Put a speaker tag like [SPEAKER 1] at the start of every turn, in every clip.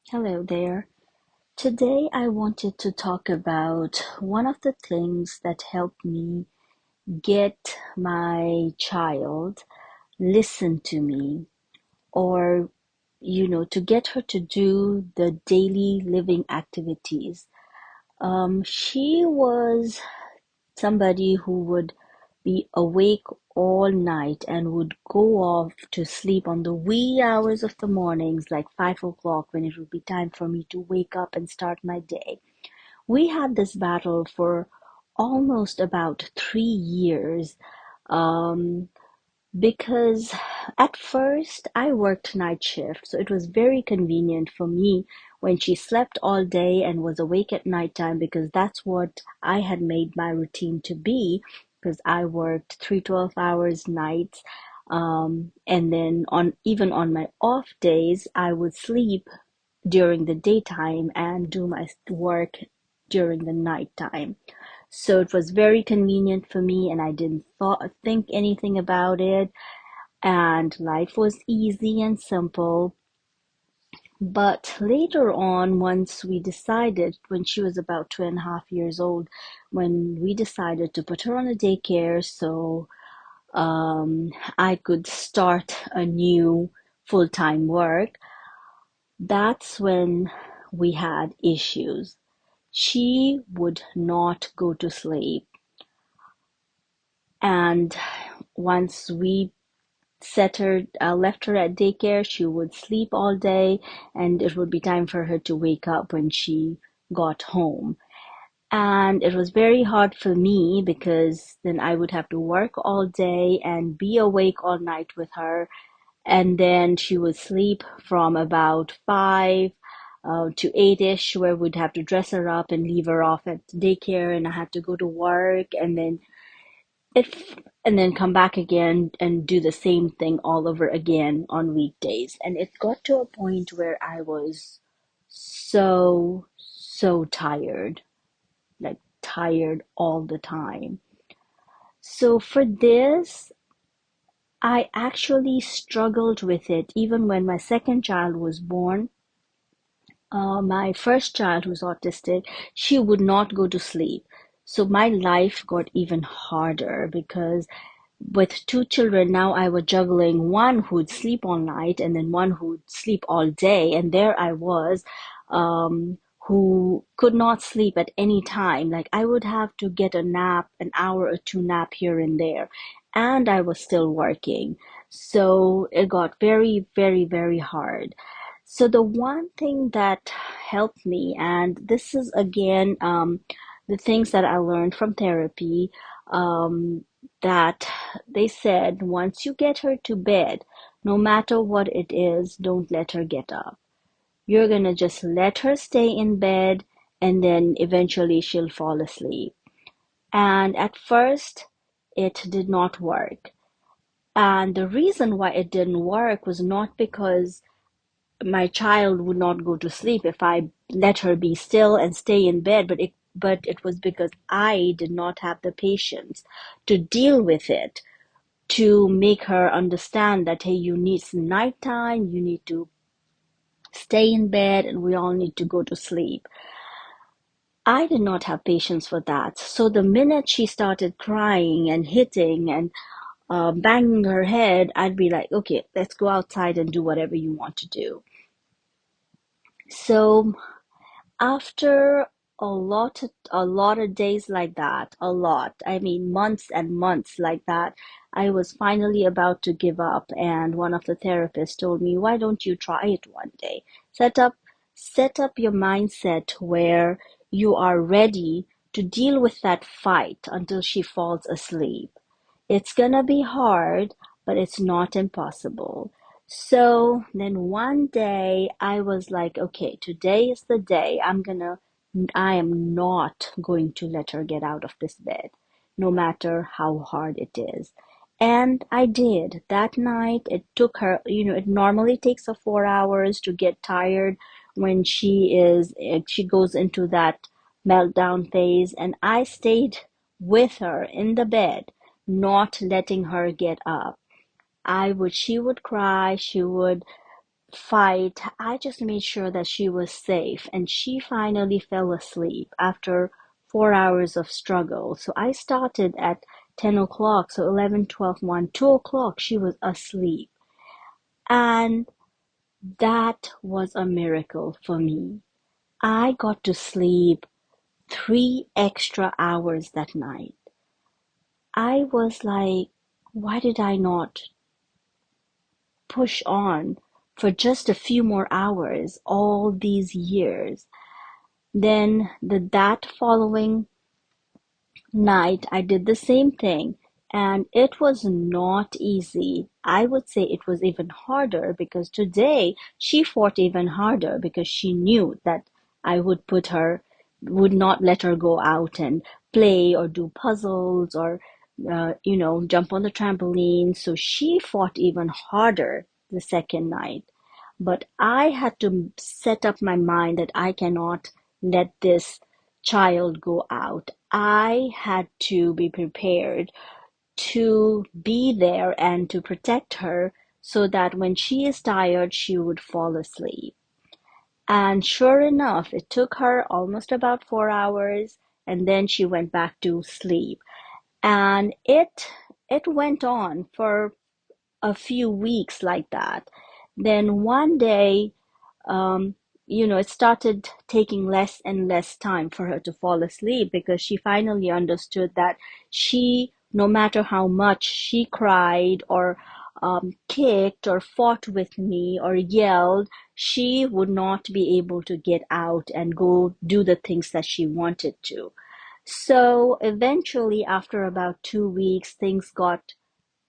[SPEAKER 1] Hello there. Today I wanted to talk about one of the things that helped me get my child listen to me or to get her to do the daily living activities. She was somebody who would be awake all night and would go off to sleep on the wee hours of the mornings, like 5 o'clock, when it would be time for me to wake up and start my day. We had this battle for almost about 3 years. Um, because at first I worked night shift, so it was very convenient for me when she slept all day and was awake at nighttime because that's what I had made my routine to be because I worked 3 12 hours nights. And then on even on my off days, I would sleep during the daytime and do my work during the nighttime. So it was very convenient for me and I didn't think anything about it, and life was easy and simple. But later on, once we decided, when she was about 2.5 years old, when we decided to put her on a daycare so I could start a new full-time work, that's when we had issues. She would not go to sleep. And once we left her at daycare, she would sleep all day, and it would be time for her to wake up when she got home. And it was very hard for me because then I would have to work all day and be awake all night with her. And then she would sleep from about 5 to 8-ish, where we'd have to dress her up and leave her off at daycare, and I had to go to work, it and then come back again and do the same thing all over again on weekdays. And it got to a point where I was so tired, like tired all the time. So for this, I actually struggled with it even when my second child was born. My first child, who's autistic, she would not go to sleep. So my life got even harder because with two children now, I was juggling one who'd sleep all night and then one who'd sleep all day. And there I was, who could not sleep at any time. Like I would have to get a nap, an hour or two nap here and there. And I was still working. So it got very, very, very hard. So the one thing that helped me, and this is again the things that I learned from therapy, that they said once you get her to bed, no matter what it is, don't let her get up. You're gonna just let her stay in bed and then eventually she'll fall asleep. And at first, it did not work. And the reason why it didn't work was not because my child would not go to sleep if I let her be still and stay in bed, but it was because I did not have the patience to deal with it, to make her understand that, hey, you need some nighttime, you need to stay in bed, and we all need to go to sleep. I did not have patience for that. So the minute she started crying and hitting and banging her head, I'd be like, okay, let's go outside and do whatever you want to do. So after a lot of days like that, a lot, I mean months and months like that, I was finally about to give up, and one of the therapists told me, why don't you try it one day? Set up set up your mindset where you are ready to deal with that fight until she falls asleep. It's gonna be hard, but it's not impossible. So then one day I was like, okay, today is the day I am not going to let her get out of this bed, no matter how hard it is. And I did. That night, it took her, it normally takes her 4 hours to get tired when she goes into that meltdown phase. And I stayed with her in the bed, not letting her get up. She would cry, she would fight, I just made sure that she was safe, and she finally fell asleep after 4 hours of struggle. So I started at 10 o'clock, so 11, 12, 1, 2 o'clock, she was asleep. And that was a miracle for me. I got to sleep 3 extra hours that night. I was like, why did I not push on for just a few more hours all these years? Then that following night, I did the same thing, and it was not easy. I would say it was even harder because today she fought even harder because she knew that I would not let her go out and play or do puzzles or, jump on the trampoline. So she fought even harder the second night. But I had to set up my mind that I cannot let this child go out. I had to be prepared to be there and to protect her so that when she is tired, she would fall asleep. And sure enough, it took her almost about 4 hours, and then she went back to sleep. And it went on for a few weeks like that. Then one day, um, it started taking less and less time for her to fall asleep because she finally understood that no matter how much she cried or kicked or fought with me or yelled, she would not be able to get out and go do the things that she wanted to. So eventually, after about 2 weeks, things got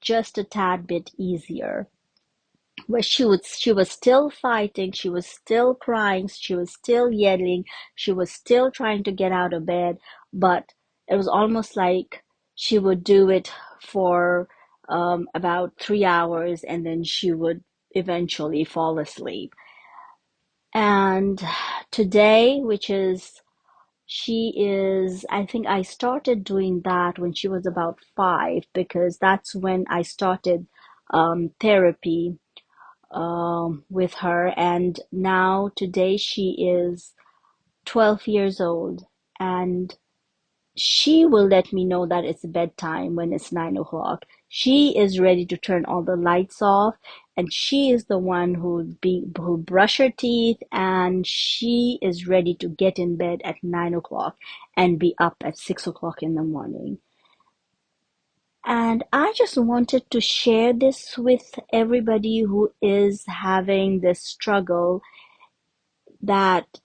[SPEAKER 1] just a tad bit easier, where she was still fighting, she was still crying, she was still yelling, she was still trying to get out of bed, but it was almost like she would do it for about 3 hours, and then she would eventually fall asleep. And today, I think I started doing that when she was about 5, because that's when I started therapy with her. And now, today, she is 12 years old, and she will let me know that it's bedtime when it's 9 o'clock. She is ready to turn all the lights off, and she is the one who brush her teeth, and she is ready to get in bed at 9 o'clock and be up at 6 o'clock in the morning. And I just wanted to share this with everybody who is having this struggle, that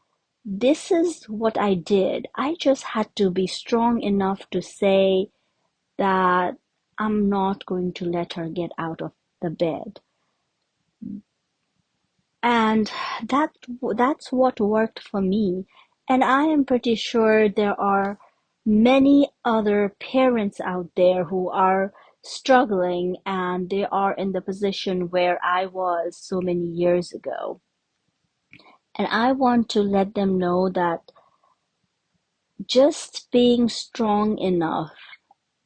[SPEAKER 1] this is what I did. I just had to be strong enough to say that I'm not going to let her get out of the bed. And that that's what worked for me. And I am pretty sure there are many other parents out there who are struggling, and they are in the position where I was so many years ago. And I want to let them know that just being strong enough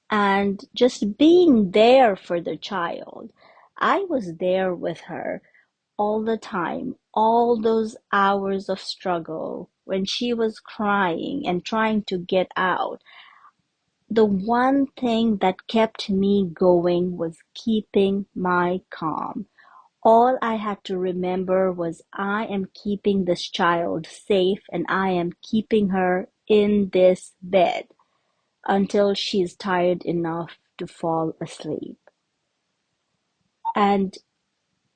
[SPEAKER 1] and just being there for the child. I was there with her all the time, all those hours of struggle when she was crying and trying to get out. The one thing that kept me going was keeping my calm. All I had to remember was I am keeping this child safe, and I am keeping her in this bed until she's tired enough to fall asleep. And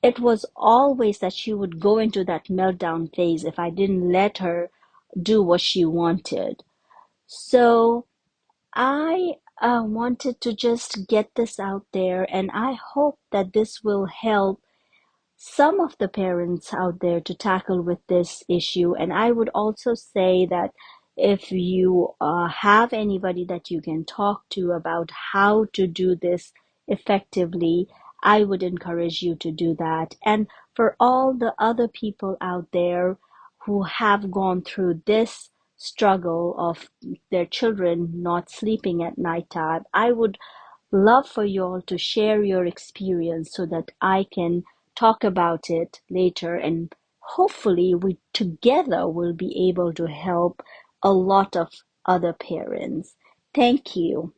[SPEAKER 1] it was always that she would go into that meltdown phase if I didn't let her do what she wanted. So I wanted to just get this out there, and I hope that this will help some of the parents out there to tackle with this issue. And I would also say that if you have anybody that you can talk to about how to do this effectively, I would encourage you to do that. And for all the other people out there who have gone through this struggle of their children not sleeping at nighttime, I would love for you all to share your experience so that I can talk about it later, and hopefully we together will be able to help a lot of other parents. Thank you.